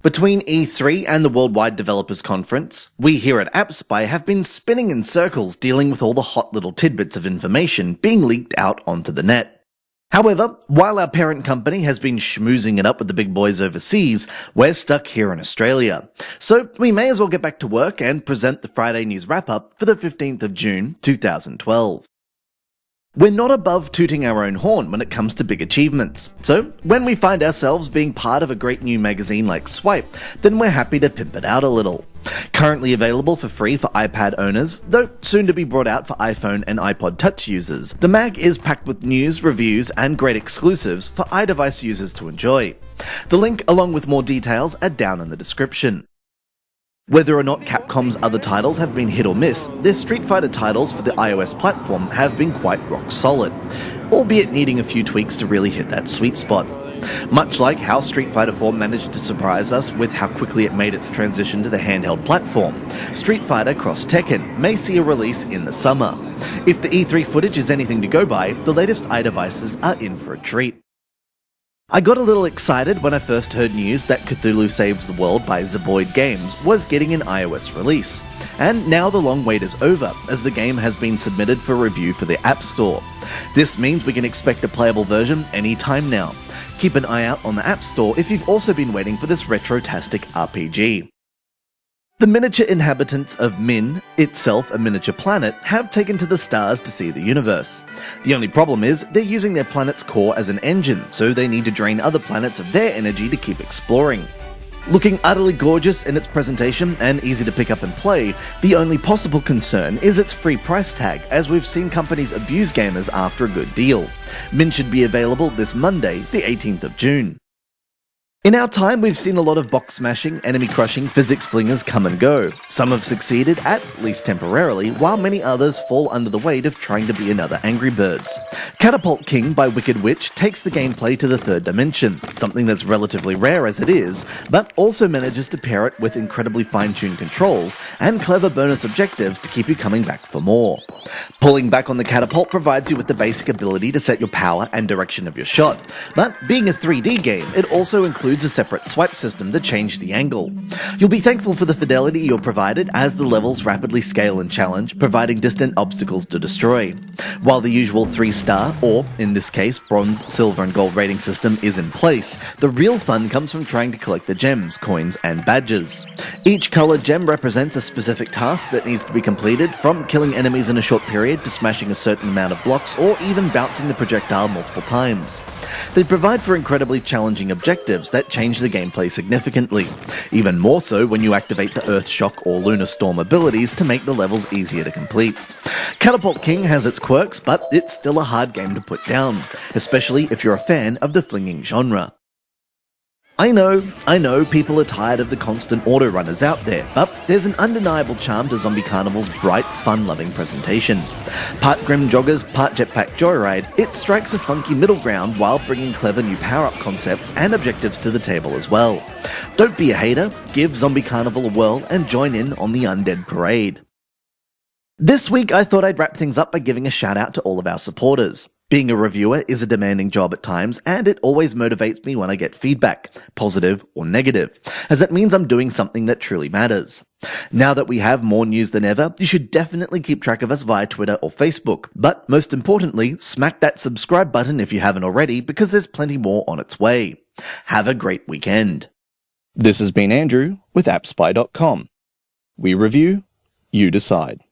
Between E3 and the Worldwide Developers Conference, we here at AppSpy have been spinning in circles dealing with all the hot little tidbits of information being leaked out onto the net. However, while our parent company has been schmoozing it up with the big boys overseas, we're stuck here in Australia. So we may as well get back to work and present the Friday News Wrap-Up for the 15th of June 2012. We're not above tooting our own horn when it comes to big achievements, so when we find ourselves being part of a great new magazine like Swipe, then we're happy to pimp it out a little. Currently available for free for iPad owners, though soon to be brought out for iPhone and iPod Touch users, the mag is packed with news, reviews, and great exclusives for iDevice users to enjoy. The link, along with more details, are down in the description. Whether or not Capcom's other titles have been hit or miss, their Street Fighter titles for the iOS platform have been quite rock solid, albeit needing a few tweaks to really hit that sweet spot. Much like how Street Fighter 4 managed to surprise us with how quickly it made its transition to the handheld platform, Street Fighter Cross Tekken may see a release in the summer. If the E3 footage is anything to go by, the latest iDevices are in for a treat. I got a little excited when I first heard news that Cthulhu Saves the World by Zeboyd Games was getting an iOS release, and now the long wait is over as the game has been submitted for review for the App Store. This means we can expect a playable version anytime now. Keep an eye out on the App Store if you've also been waiting for this retrotastic RPG. The miniature inhabitants of Min, itself a miniature planet, have taken to the stars to see the universe. The only problem is they're using their planet's core as an engine, so they need to drain other planets of their energy to keep exploring. Looking utterly gorgeous in its presentation and easy to pick up and play, the only possible concern is its free price tag, as we've seen companies abuse gamers after a good deal. Min should be available this Monday, the 18th of June. In our time, we've seen a lot of box-smashing, enemy-crushing physics flingers come and go. Some have succeeded, at least temporarily, while many others fall under the weight of trying to be another Angry Birds. Catapult King by Wicked Witch takes the gameplay to the third dimension, something that's relatively rare as it is, but also manages to pair it with incredibly fine-tuned controls and clever bonus objectives to keep you coming back for more. Pulling back on the catapult provides you with the basic ability to set your power and direction of your shot, but being a 3D game, it also includes a separate swipe system to change the angle. You'll be thankful for the fidelity you're provided as the levels rapidly scale and challenge, providing distant obstacles to destroy. While the usual 3-star, or in this case bronze, silver and gold rating system is in place, the real fun comes from trying to collect the gems, coins and badges. Each coloured gem represents a specific task that needs to be completed, from killing enemies in a short period to smashing a certain amount of blocks or even bouncing the projectile multiple times. They provide for incredibly challenging objectives that change the gameplay significantly, even more so when you activate the Earthshock or Lunar Storm abilities to make the levels easier to complete. Catapult King has its quirks, but it's still a hard game to put down, especially if you're a fan of the flinging genre. I know, people are tired of the constant auto-runners out there, but there's an undeniable charm to Zombie Carnival's bright, fun-loving presentation. Part Grim Joggers, part Jetpack Joyride, it strikes a funky middle ground while bringing clever new power-up concepts and objectives to the table as well. Don't be a hater, give Zombie Carnival a whirl and join in on the Undead Parade. This week I thought I'd wrap things up by giving a shout out to all of our supporters. Being a reviewer is a demanding job at times, and it always motivates me when I get feedback, positive or negative, as it means I'm doing something that truly matters. Now that we have more news than ever, you should definitely keep track of us via Twitter or Facebook, but most importantly, smack that subscribe button if you haven't already, because there's plenty more on its way. Have a great weekend. This has been Andrew with AppSpy.com. We review, you decide.